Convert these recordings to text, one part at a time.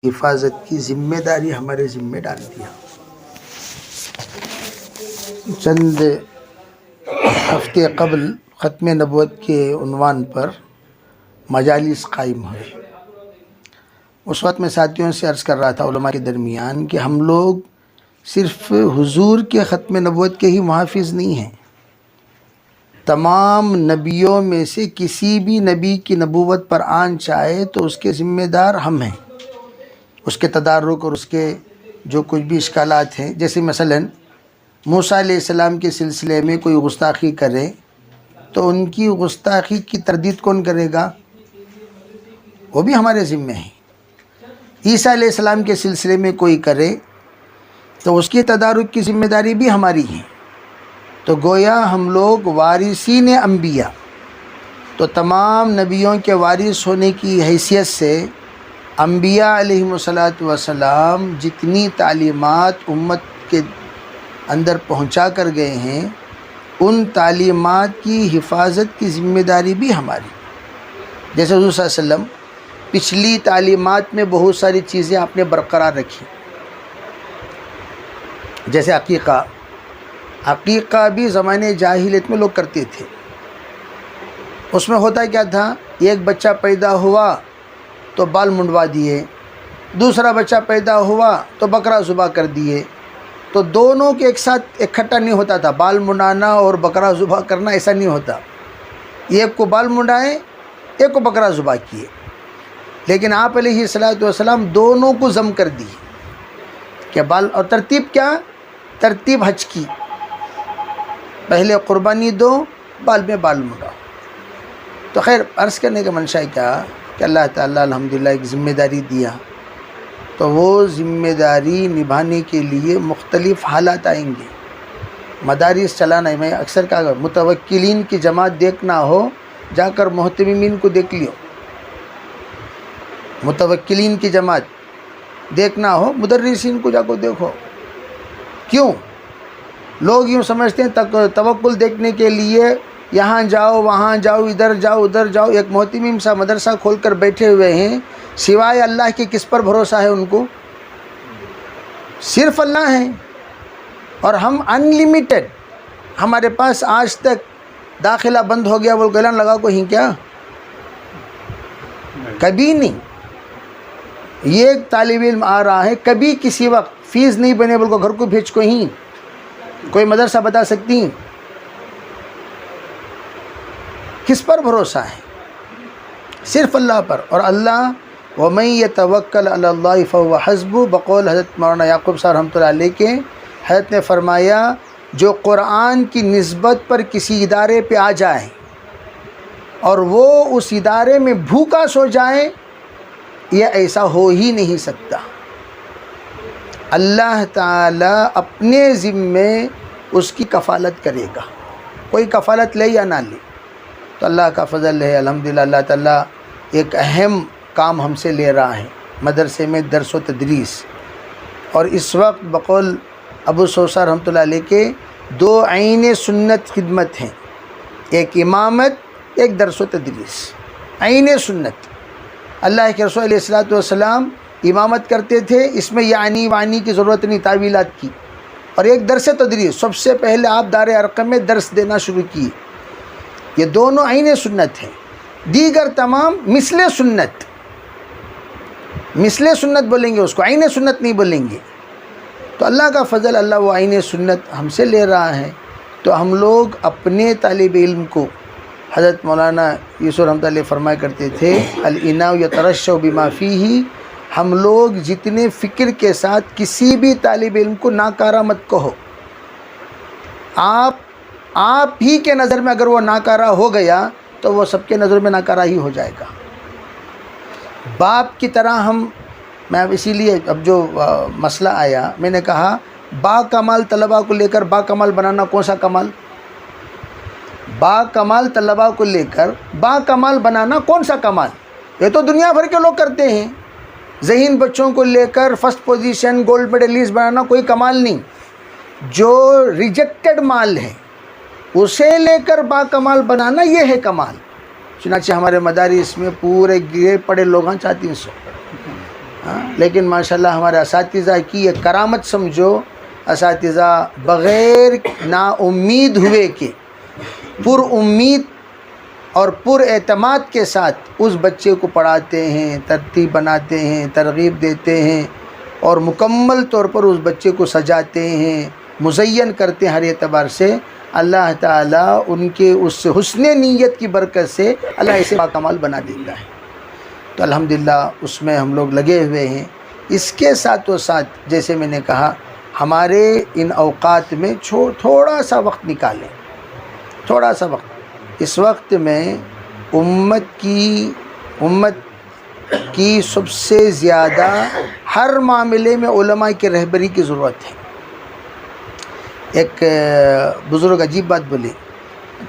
حفاظت کی ذمہ داری ہمارے ذمہ ڈال دیا۔ چند ہفتے قبل ختم نبوت کے عنوان پر مجالس قائم ہوئے۔ اس وقت میں ساتھیوں سے عرض کر رہا تھا علماء کے درمیان کہ ہم لوگ صرف حضور کے ختم نبوت کے ہی محافظ نہیں ہیں، تمام نبیوں میں سے کسی بھی نبی کی نبوت پر آن چاہے تو اس کے ذمہ دار ہم ہیں، اس کے تدارک اور اس کے جو کچھ بھی اشکالات ہیں۔ جیسے مثلا موسیٰ علیہ السلام کے سلسلے میں کوئی گستاخی کرے تو ان کی گستاخی کی تردید کون کرے گا؟ وہ بھی ہمارے ذمہ ہیں۔ عیسیٰ علیہ السلام کے سلسلے میں کوئی کرے تو اس کی تدارک کی ذمہ داری بھی ہماری ہے۔ تو گویا ہم لوگ وارثین انبیاء، تو تمام نبیوں کے وارث ہونے کی حیثیت سے انبیاء علیہم السلام جتنی تعلیمات امت کے اندر پہنچا کر گئے ہیں، ان تعلیمات کی حفاظت کی ذمہ داری بھی ہماری۔ جیسے حضور صلی اللہ علیہ وسلم پچھلی تعلیمات میں بہت ساری چیزیں آپ نے برقرار رکھی، جیسے عقیقہ بھی زمانے جاہلیت میں لوگ کرتے تھے۔ اس میں ہوتا کیا تھا؟ ایک بچہ پیدا ہوا تو بال منڈوا دیے، دوسرا بچہ پیدا ہوا تو بکرا ذبح کر دیے۔ تو دونوں کے ایک ساتھ اکٹھا نہیں ہوتا تھا، بال منڈانا اور بکرا ذبح کرنا ایسا نہیں ہوتا، ایک کو بال منڈائے ایک کو بکرا ذبح کیے۔ لیکن آپ علیہ السلام دونوں کو ضم کر دی کہ بال، اور ترتیب کیا؟ ترتیب حج کی، پہلے قربانی دو، بعد میں بال منڈاؤ۔ تو خیر عرض کرنے کا منشا کیا کہ اللہ تعالیٰ الحمدللہ ایک ذمہ داری دیا، تو وہ ذمہ داری نبھانے کے لیے مختلف حالات آئیں گے۔ مدارس چلانا ہے، میں اکثر کہا متوکلین کی جماعت دیکھنا ہو جا کر محتممین کو دیکھ لیو، متوکلین کی جماعت دیکھنا ہو مدرسین کو جا کو دیکھو۔ کیوں؟ لوگ یوں سمجھتے ہیں توکل دیکھنے کے لیے یہاں جاؤ وہاں جاؤ ادھر جاؤ ادھر جاؤ۔ ایک محتمم سا مدرسہ کھول کر بیٹھے ہوئے ہیں، سوائے اللہ کے کس پر بھروسہ ہے ان کو؟ صرف اللہ ہے، اور ہم انلیمیٹڈ، ہمارے پاس آج تک داخلہ بند ہو گیا بول گلان لگا کو ہی کیا؟ کبھی نہیں۔ یہ ایک طالب علم آ رہا ہے، کبھی کسی وقت فیس نہیں بنے بول کو گھر کو بھیج کو ہی کوئی مدرسہ بتا سکتی؟ کس پر بھروسہ ہے؟ صرف اللہ پر۔ اور اللہ وَمَن يَتَوَكَّلْ عَلَى اللَّهِ فَهُوَ حَسْبُهُ، بقول حضرت مولانا یعقوب صاحب رحمۃ اللہ علیہ کے، حضرت نے فرمایا جو قرآن کی نسبت پر کسی ادارے پہ آ جائے اور وہ اس ادارے میں بھوکا سو جائے، یہ ایسا ہو ہی نہیں سکتا۔ اللہ تعالیٰ اپنے ذمے اس کی کفالت کرے گا، کوئی کفالت لے یا نہ لے۔ تو اللہ کا فضل ہے الحمدللہ، اللہ تعالیٰ ایک اہم کام ہم سے لے رہا ہے، مدرسے میں درس و تدریس۔ اور اس وقت بقول ابو سوسہ رحمۃ اللہ علیہ کے دو عین سنت خدمت ہیں، ایک امامت، ایک درس و تدریس، عین سنت۔ اللہ کے رسول علیہ السلام امامت کرتے تھے، اس میں یعنی وانی کی ضرورت نہیں، تعویلات کی۔ اور ایک درس تدریس، سب سے پہلے آپ دار ارقم میں درس دینا شروع کیے۔ یہ دونوں عین سنت ہیں، دیگر تمام مثل سنت، مثل سنت بولیں گے اس کو، عین سنت نہیں بولیں گے۔ تو اللہ کا فضل، اللہ وہ عین سنت ہم سے لے رہا ہے۔ تو ہم لوگ اپنے طالب علم کو، حضرت مولانا یوسف رحمۃ اللہ فرمایا کرتے تھے الاناء یترشح بما فیہ، ہم لوگ جتنے فکر کے ساتھ کسی بھی طالب علم کو ناکارہ مت کہو۔ آپ ہی کے نظر میں اگر وہ ناکارہ ہو گیا تو وہ سب کے نظر میں ناکارہ ہی ہو جائے گا۔ باپ کی طرح میں اسی لیے اب جو مسئلہ آیا، میں نے کہا با کمال طلباء کو لے کر با کمال بنانا کون سا کمال؟ با کمال طلباء کو لے کر با کمال بنانا کون سا کمال؟ یہ تو دنیا بھر کے لوگ کرتے ہیں۔ ذہین بچوں کو لے کر فرسٹ پوزیشن گولڈ میڈلسٹ بنانا کوئی کمال نہیں۔ جو ریجیکٹڈ مال ہے اسے لے کر با کمال بنانا، یہ ہے کمال۔ چنانچہ ہمارے مدارس میں پورے گرے پڑے لوگ ہیں 300، لیکن ماشاءاللہ ہمارے اساتذہ کی یہ کرامت سمجھو، اساتذہ بغیر نا امید ہوئے کہ پر امید اور پر اعتماد کے ساتھ اس بچے کو پڑھاتے ہیں، ترتیب بناتے ہیں، ترغیب دیتے ہیں اور مکمل طور پر اس بچے کو سجاتے ہیں، مزین کرتے ہیں ہر اعتبار سے۔ اللہ تعالیٰ ان کے اس حسن نیت کی برکت سے اللہ اسے باکمال بنا دیتا ہے۔ تو الحمدللہ اس میں ہم لوگ لگے ہوئے ہیں۔ اس کے ساتھ و ساتھ جیسے میں نے کہا ہمارے ان اوقات میں تھوڑا سا وقت نکالیں، تھوڑا سا وقت۔ اس وقت میں امت کی سب سے زیادہ ہر معاملے میں علماء کی رہبری کی ضرورت ہے۔ ایک بزرگ عجیب بات بولی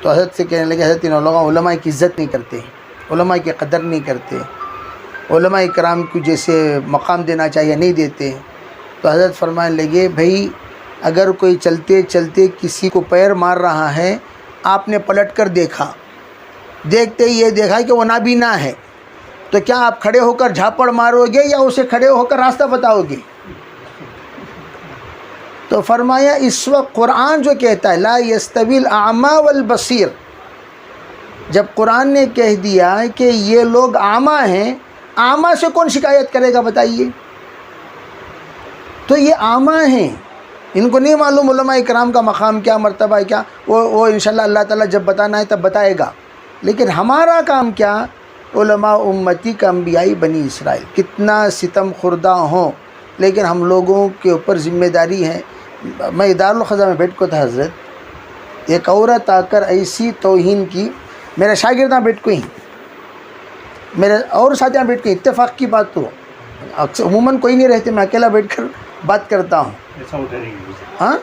تو حضرت سے کہنے لگے، حضرت ان لوگ علماء کی عزت نہیں کرتے، علماء کی قدر نہیں کرتے، علماء کرام کو جیسے مقام دینا چاہیے نہیں دیتے۔ تو حضرت فرمانے لگے، بھائی اگر کوئی چلتے چلتے کسی کو پیر مار رہا ہے، آپ نے پلٹ کر دیکھا، دیکھتے ہی یہ دیکھا کہ وہ نابینا ہے، تو کیا آپ کھڑے ہو کر جھاپڑ مارو گے یا اسے کھڑے ہو کر راستہ بتاؤ گے؟ تو فرمایا اس وقت قرآن جو کہتا ہے لا یستوی الاعمی والبصیر، جب قرآن نے کہہ دیا کہ یہ لوگ اعمیٰ ہیں، اعمیٰ سے کون شکایت کرے گا بتائیے؟ تو یہ اعمیٰ ہیں، ان کو نہیں معلوم علماء کرام کا مقام کیا، مرتبہ ہے کیا، وہ انشاءاللہ اللہ تعالیٰ جب بتانا ہے تب بتائے گا۔ لیکن ہمارا کام کیا؟ علماء امتی کا انبیائی بنی اسرائیل کتنا ستم خوردہ ہوں، لیکن ہم لوگوں کے اوپر ذمہ داری ہے۔ میں دارالخزاں میں بیٹھ کو تھا، حضرت ایک عورت آ کر ایسی توہین کی، میرے شاگرداں بیٹھ کو ہی، میرے اور ساتھیاں بیٹھ کے، اتفاق کی بات تو اکثر عموماً کوئی نہیں رہتے، میں اکیلا بیٹھ کر بات کرتا ہوں۔ ہاں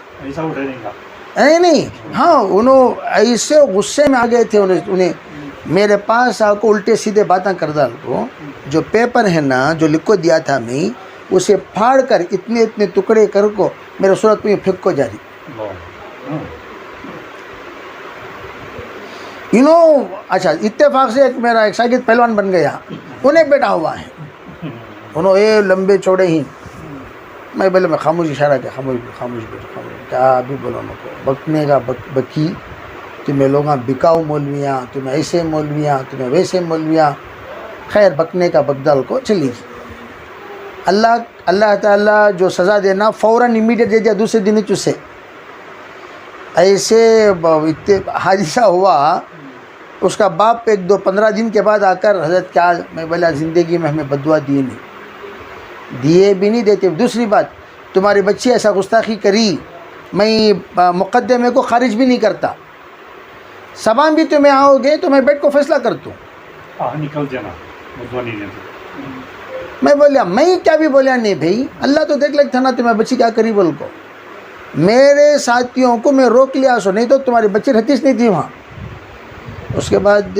نہیں ہاں، انہوں ایسے غصے میں آ گئے تھے، انہیں میرے پاس آ کو الٹے سیدھے باتیں کردہ کو، جو پیپر ہے نا جو لکھ کو دیا تھا میں، اسے پھاڑ کر اتنے ٹکڑے کر کو میرے صورت میں پھینک کو جاری۔ اچھا اتفاق سے میرا ایک شاگرد پہلوان بن گیا، انہیں بیٹھا ہوا ہے، انہوں یہ لمبے چوڑے ہی، میں بولے میں خاموش اشارہ کیا، خاموش بیٹھو، کیا ابھی بولو نا کو بکنے کا بکی، تمہیں لوگاں بکاؤ مولویاں، تمہیں ایسے مولویاں، تمہیں ویسے مولویاں، خیر بکنے کا بکدال کو چلی گئی۔ اللہ تعالیٰ جو سزا دینا فوراً امیڈیٹ دے دیا، دوسرے دن چسے ایسے حادثہ ہوا۔ اس کا باپ 15 دن کے بعد آ کر حضرت کیا، میں بولا زندگی میں ہمیں بدعا دیے نہیں، دیے بھی نہیں دیتے۔ دوسری بات، تمہاری بچی ایسا گستاخی کری، میں مقدمے کو خارج بھی نہیں کرتا، سبان بھی تمہیں آؤ گے تو میں بیٹھ کو فیصلہ کرتا ہوں۔ نکل جانا بدعا نہیں دیتے۔ میں بولیا میں کیا بھی بولیا نہیں بھائی، اللہ تو دیکھ لگتا نا تمہیں بچی کیا کری بول کو، میرے ساتھیوں کو میں روک لیا سو، نہیں تو تمہاری بچی رہتیش نہیں تھی وہاں۔ اس کے بعد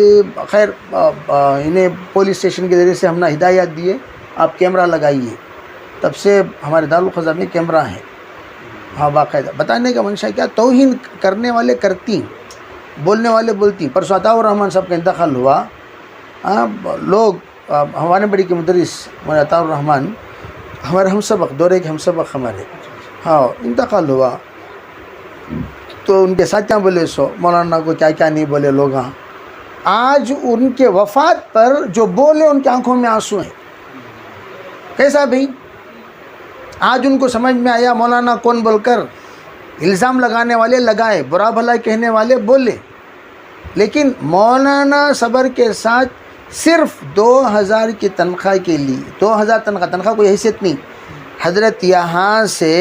خیر انہیں پولیس اسٹیشن کے ذریعے سے ہم نے ہدایات دیے، آپ کیمرہ لگائیے، تب سے ہمارے دارالخزاں میں کیمرہ ہیں۔ ہاں باقاعدہ بتانے کا منشا کیا، توہین کرنے والے کرتی، بولنے والے بولتی۔ پرسوں عطاء الرحمن صاحب کا انتقال ہوا، لوگ ہمارے بڑی کے مدرس مولانا عطاء الرحمن، ہمارے ہم سبق دورے کے ہم سبق ہمارے، ہاں انتقال ہوا، تو ان کے ساتھیاں بولے سو مولانا کو کیا کیا نہیں بولے لوگ۔ آج ان کے وفات پر جو بولے ان کی آنکھوں میں آنسو ہیں۔ کیسا بھائی؟ آج ان کو سمجھ میں آیا مولانا کون بول کر، الزام لگانے والے لگائے، برا بھلا کہنے والے بولے، لیکن مولانا صبر کے ساتھ صرف 2000 کی تنخواہ کے لیے، 2000 تنخواہ کوئی حیثیت نہیں، حضرت یہاں سے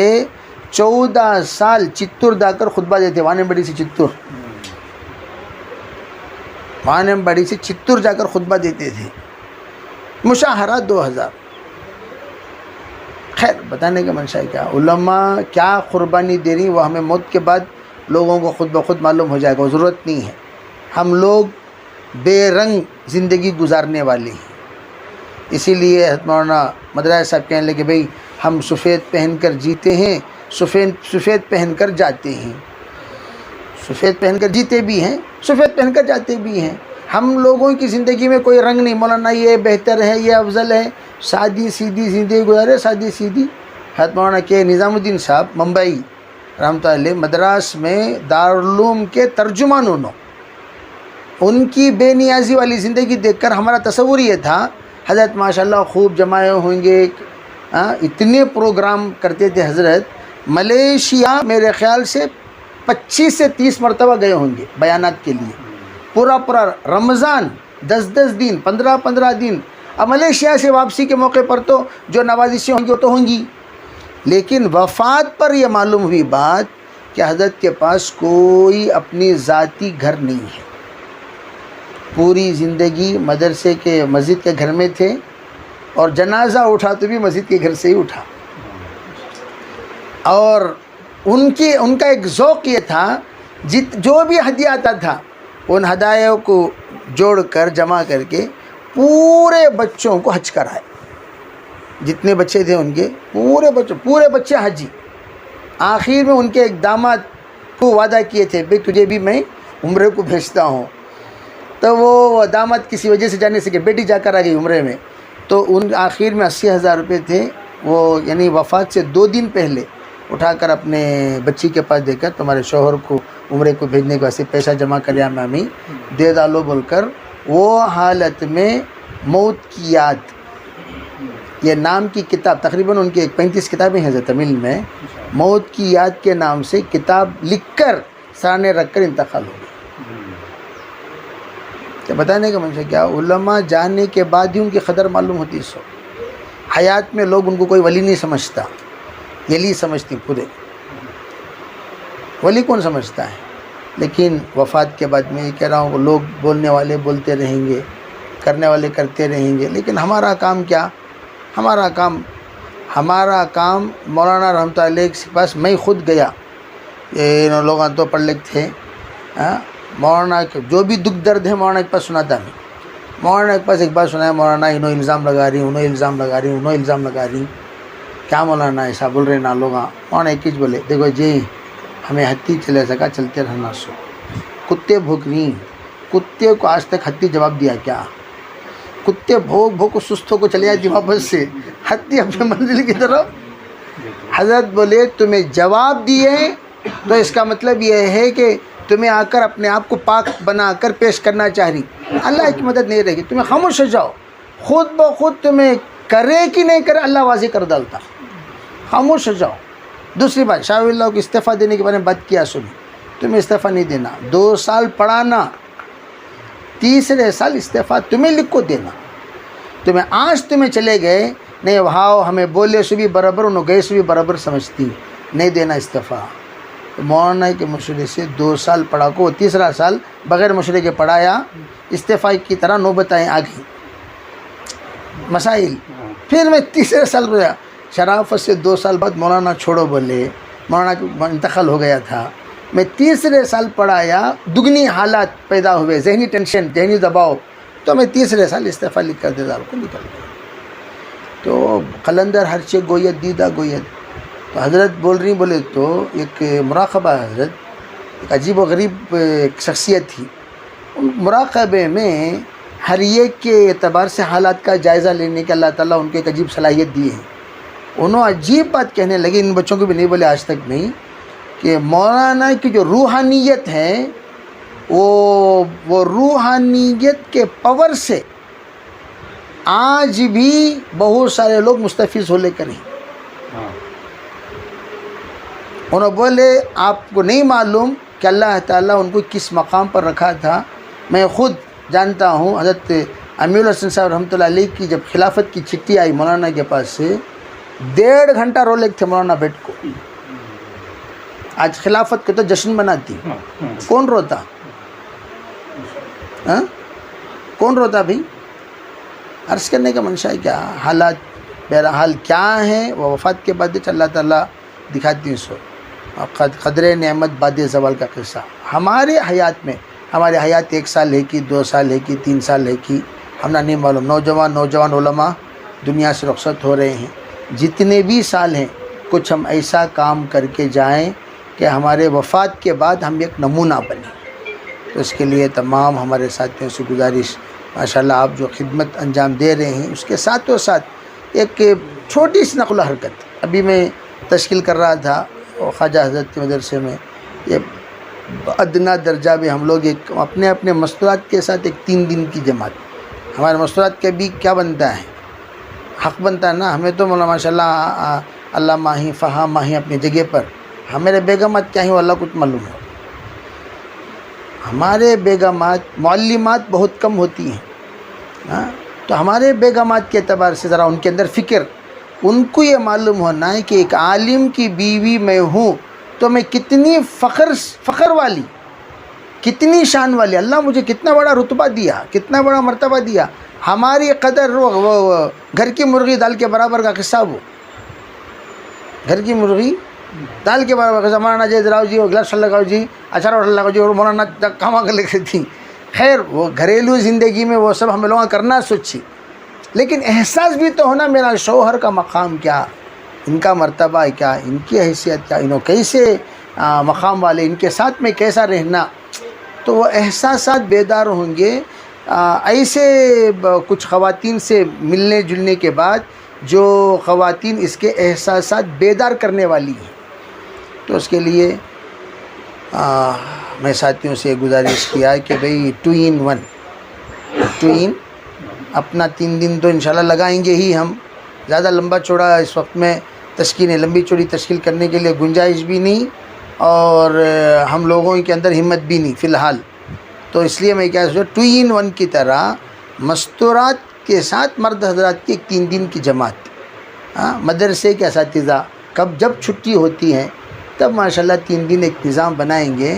14 سال چتور جا کر خطبہ دیتے، وانم بڑی سے چتور جا کر خطبہ دیتے تھے، مشاہرہ 2000۔ خیر بتانے کا منشا کیا، علماء کیا قربانی دے رہی وہ ہمیں موت کے بعد لوگوں کو خود بخود معلوم ہو جائے گا، ضرورت نہیں ہے۔ ہم لوگ بے رنگ زندگی گزارنے والے ہیں، اسی لیے مولانا مدراس صاحب کہنے لگے بھئی ہم سفید پہن کر جیتے ہیں، سفید پہن کر جاتے ہیں، سفید پہن کر جیتے بھی ہیں، سفید پہن کر جاتے بھی ہیں۔ ہم لوگوں کی زندگی میں کوئی رنگ نہیں، مولانا یہ بہتر ہے، یہ افضل ہے، سادی سیدھی زندگی گزارے، سادی سیدھی. حضرت مولانا کے نظام الدین صاحب ممبئی رحمۃ اللہ علیہ مدراس میں دارالعلوم کے ترجمان ان کی بے نیازی والی زندگی دیکھ کر ہمارا تصور یہ تھا حضرت ماشاءاللہ خوب جمائے ہوں گے، اتنے پروگرام کرتے تھے حضرت. ملیشیا میرے خیال سے 25 سے 30 مرتبہ گئے ہوں گے بیانات کے لیے. پورا رمضان 10 دن 15 دن. اب ملیشیا سے واپسی کے موقع پر تو جو نوازشیں ہوں گی وہ تو ہوں گی، لیکن وفات پر یہ معلوم ہوئی بات کہ حضرت کے پاس کوئی اپنی ذاتی گھر نہیں ہے. پوری زندگی مدرسے کے مسجد کے گھر میں تھے، اور جنازہ اٹھا تو بھی مسجد کے گھر سے ہی اٹھا. اور ان کا ایک ذوق یہ تھا جو بھی ہدیہ آتا تھا ان ہدایوں کو جوڑ کر جمع کر کے پورے بچوں کو حج کرائے. جتنے بچے تھے ان کے پورے بچے حجی. آخر میں ان کے ایک داماد کو وعدہ کیے تھے بھئی تجھے بھی میں عمرے کو بھیجتا ہوں. تو وہ داماد کسی وجہ سے جانے سے کہ بیٹی جا کر آ گئی عمرے میں، تو ان آخر میں 80,000 روپے تھے وہ، یعنی وفات سے 2 دن پہلے اٹھا کر اپنے بچی کے پاس دے کر تمہارے شوہر کو عمرے کو بھیجنے کے واسطے پیسہ جمع کریا مامی دے ڈالو بول کر. وہ حالت میں موت کی یاد یہ نام کی کتاب، تقریباً ان کی 35 کتابیں ہیں تمل میں، موت کی یاد کے نام سے کتاب لکھ کر سرانے رکھ کر انتقال ہو گئی. تو بتانے کا منشا کیا، علماء جانے کے بعد ہی ان کی قدر معلوم ہوتی. سو حیات میں لوگ ان کو کوئی ولی نہیں سمجھتا، ولی سمجھتی پورے. ولی کون سمجھتا ہے؟ لیکن وفات کے بعد میں یہ کہہ رہا ہوں، لوگ بولنے والے بولتے رہیں گے، کرنے والے کرتے رہیں گے، لیکن ہمارا کام کیا؟ ہمارا کام مولانا رحمۃ اللہ علیہ کے پاس میں خود گیا. ان لوگ تو پڑھ لکھ تھے، مولانا کے جو بھی دکھ درد ہے مولانا کے پاس سناتا میں. مولانا کے پاس ایک بات سنا ہے، مولانا انہوں الزام لگا رہی. کیا مولانا ایسا بول رہے نا لوگ؟ مولانا ایک چیز بولے، دیکھو جی ہمیں ہتھی چلے سکا چلتے رہنا. سو کتے بھوک رہی، کتے کو آج تک ہتھی جواب دیا کیا؟ کتے بھوک سست ہو کو چلے جاتی واپس سے، ہتھی اپنے منزل کی طرف. حضرت بولے تمہیں جواب دیے تو اس کا مطلب یہ ہے کہ تمہیں آ کر اپنے آپ کو پاک بنا کر پیش کرنا چاہ رہی. اللہ کی مدد نہیں رہے گی، تمہیں خاموش ہو جاؤ. خود بخود تمہیں کرے کہ نہیں کرے اللہ واضح کر ڈالتا. خاموش ہو جاؤ. دوسری بات، شاہ ولی اللہ کو استعفیٰ دینے کے بارے میں بات کیا، سنی تمہیں استعفیٰ نہیں دینا. 2 سال پڑھانا، تیسرے سال استعفیٰ تمہیں لکھ کو دینا. تمہیں چلے گئے نہیں وہاں ہمیں بولے سے بھی برابر، انہوں گئے سے بھی برابر سمجھتی، نہیں دینا استعفیٰ. مولانا کے مشورے سے 2 سال پڑھا کو، تیسرا سال بغیر مشورے کے پڑھایا. استعفیٰ کی طرح نوبتیں آ گئی مسائل. پھر میں تیسرے سال رویا. شرافت سے 2 سال بعد مولانا چھوڑو بولے، مولانا کا انتقال ہو گیا تھا. میں تیسرے سال پڑھایا، دگنی حالات پیدا ہوئے، ذہنی ٹینشن، ذہنی دباؤ، تو میں تیسرے سال استعفیٰ لکھ کر دیدار کو نکل گیا. تو قلندر ہر چیز گویت دیدہ گویت. تو حضرت بول رہی بولے تو ایک مراقبہ، حضرت ایک عجیب و غریب شخصیت تھی. مراقبے میں ہر ایک کے اعتبار سے حالات کا جائزہ لینے کے اللہ تعالیٰ ان کو ایک عجیب صلاحیت دی ہے. انہوں عجیب بات کہنے لگے، ان بچوں کو بھی نہیں بولے آج تک نہیں، کہ مولانا کی جو روحانیت ہے وہ روحانیت کے پاور سے آج بھی بہت سارے لوگ مستفیض ہو لے کر ہیں. انہوں بولے آپ کو نہیں معلوم کہ اللہ تعالیٰ ان کو کس مقام پر رکھا تھا. میں خود جانتا ہوں. حضرت امیر الحسن صاحب رحمۃ اللہ علیہ کی جب خلافت کی چٹھی آئی مولانا کے پاس سے، 1.5 گھنٹہ رو لے تھے مولانا بیٹھ کو. آج خلافت کے تو جشن مناتی، کون روتا؟ کون روتا بھائی؟ عرض کرنے کا منشا ہے کیا حالات بہرحال کیا ہیں وہ وفات کے بعد اللہ تعالیٰ دکھاتی ہیں. سو قدر نعمت بعد زوال کا قصہ ہمارے حیات میں، ہماری حیات 1 سال ہے کی، 2 سال ہے کی، 3 سال ہے کی، ہمیں نہیں معلوم. نوجوان علماء دنیا سے رخصت ہو رہے ہیں. جتنے بھی سال ہیں کچھ ہم ایسا کام کر کے جائیں کہ ہمارے وفات کے بعد ہم ایک نمونہ بنیں. تو اس کے لیے تمام ہمارے ساتھیوں سے گزارش، ماشاءاللہ آپ جو خدمت انجام دے رہے ہیں اس کے ساتھ ایک چھوٹی سی نقل و حرکت ابھی میں تشکیل کر رہا تھا خواجہ حضرت کے مدرسے میں. یہ ادنا درجہ بھی ہم لوگ ایک اپنے اپنے مستورات کے ساتھ ایک 3 دن کی جماعت. ہمارے مستورات کے بھی کیا بنتا ہے؟ حق بنتا ہے نا. ہمیں تو مولانا ماشاء اللہ اللہ ماہی فہا ماہی اپنی جگہ پر، ہمارے بیگمات کیا ہیں وہ اللہ کو معلوم ہے. ہمارے بیگمات معلمات بہت کم ہوتی ہیں، تو ہمارے بیگمات کے اعتبار سے ذرا ان کے اندر فکر، ان کو یہ معلوم ہونا ہے کہ ایک عالم کی بیوی میں ہوں تو میں کتنی فخر والی، کتنی شان والی، اللہ مجھے کتنا بڑا رتبہ دیا، کتنا بڑا مرتبہ دیا. ہماری قدر وہ گھر کی مرغی دال کے برابر کا قصہ، وہ گھر کی مرغی دال کے برابر کا قصہ. مولانا جید راؤ جی، گلاس لگاؤ جی، اچار لگاؤ جی، اور مولانا کہاں کر لکھ تھی. خیر وہ گھریلو زندگی میں وہ سب ہم لوگوں کرنا سوچی، لیکن احساس بھی تو ہونا میرا شوہر کا مقام کیا، ان کا مرتبہ کیا، ان کی حیثیت کیا، انہوں کیسے مقام والے، ان کے ساتھ میں کیسا رہنا. تو وہ احساسات بیدار ہوں گے. ایسے کچھ خواتین سے ملنے جلنے کے بعد جو خواتین اس کے احساسات بیدار کرنے والی ہیں، تو اس کے لیے میں ساتھیوں سے گزارش کیا ہے کہ بھئی 2 in 1 اپنا 3 دن تو انشاءاللہ لگائیں گے ہی. ہم زیادہ لمبا چوڑا اس وقت میں تشکیلیں لمبی چوڑی تشکیل کرنے کے لیے گنجائش بھی نہیں، اور ہم لوگوں کے اندر ہمت بھی نہیں فی الحال. تو اس لیے میں کیا سوچا 2 in 1 کی طرح مستورات کے ساتھ مرد حضرات کی ایک 3 دن کی جماعت. مدرسے کے اساتذہ جب چھٹی ہوتی ہے تب ماشاءاللہ 3 دن ایک نظام بنائیں گے،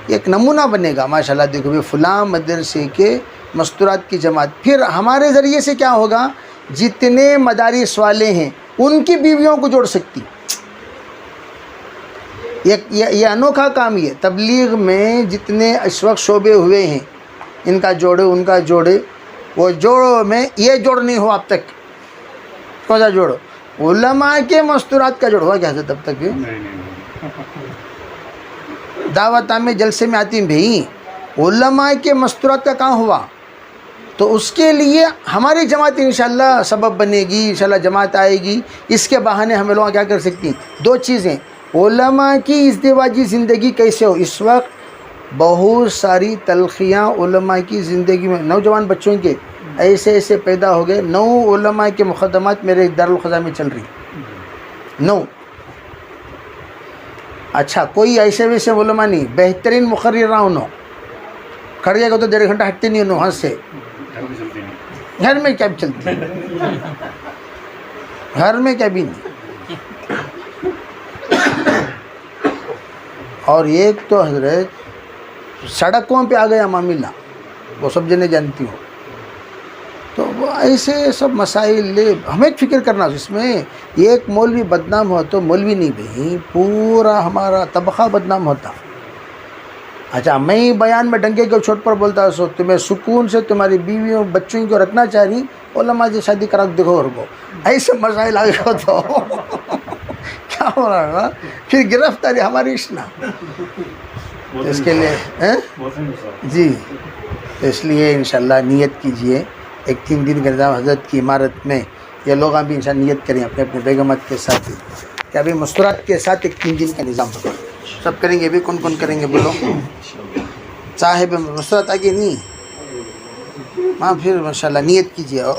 ایک نمونہ بنے گا. ماشاءاللہ دیکھو بھی فلاں مدرسے کے مستورات کی جماعت. پھر ہمارے ذریعے سے کیا ہوگا، جتنے مدارس والے ہیں ان کی بیویوں کو جوڑ سکتی. یہ انوکھا کام. یہ تبلیغ میں جتنے اس وقت شعبے ہوئے ہیں، ان کا جوڑے ان کا جوڑے، وہ جوڑوں میں یہ جوڑ نہیں ہوا اب تک. کون سا جوڑ؟ علماء کے مستورات کا جوڑ ہوا کیا تب تک؟ دعوت میں جلسے میں آتی ہیں بھئی، علماء کے مستورات کا کہاں ہوا؟ تو اس کے لیے ہماری جماعت انشاءاللہ سبب بنے گی، انشاءاللہ جماعت آئے گی. اس کے بہانے ہم لوگ کیا کر سکتی ہیں؟ 2 چیزیں. علماء کی ازدواجی زندگی کیسے ہو. اس وقت بہت ساری تلخیاں علماء کی زندگی میں، نوجوان بچوں کے ایسے ایسے پیدا ہو گئے. 9 علماء کے مقدمات میرے دارالخزاں میں چل رہی 9. اچھا کوئی ایسے ویسے علماء نہیں، بہترین مقررہ انہوں کھڑ گئے گا تو 1.5 گھنٹہ ہٹتے نہیں انہوں ہاتھ سے. گھر میں کیا چلتی، گھر میں کیا بھی نہیں. اور ایک تو حضرت سڑکوں پہ آ گیا معاملہ، وہ سب جنے جانتی ہو. تو وہ ایسے سب مسائل ہمیں فکر کرنا. اس میں ایک مولوی بدنام ہوا تو مولوی نہیں بھئی، پورا ہمارا طبقہ بدنام ہوتا. اچھا میں بیان میں ڈنگے کے چھوٹ پر بولتا سو تمہیں سکون سے تمہاری بیویوں بچوں کو رکھنا چاہ رہی، علماء سے شادی کرا کے دیکھو. اور کو ایسے مسائل آ گئے تو کیا ہو رہا ہے؟ پھر گرفتاری ہماری اشنا. اس کے لیے جی، اس لیے انشاءاللہ نیت کیجئے ایک 3 دن کا نظام حضرت کی عمارت میں. یہ لوگ بھی انشاءاللہ نیت کریں اپنے اپنے بیگمات کے ساتھ کہ ابھی مستورات کے ساتھ ایک 3 دن کا نظام سب کریں گے. ابھی کون کون کریں گے بولو؟ صاحب مستورات آگے نہیں. ہاں پھر ماشاءاللہ نیت کیجئے.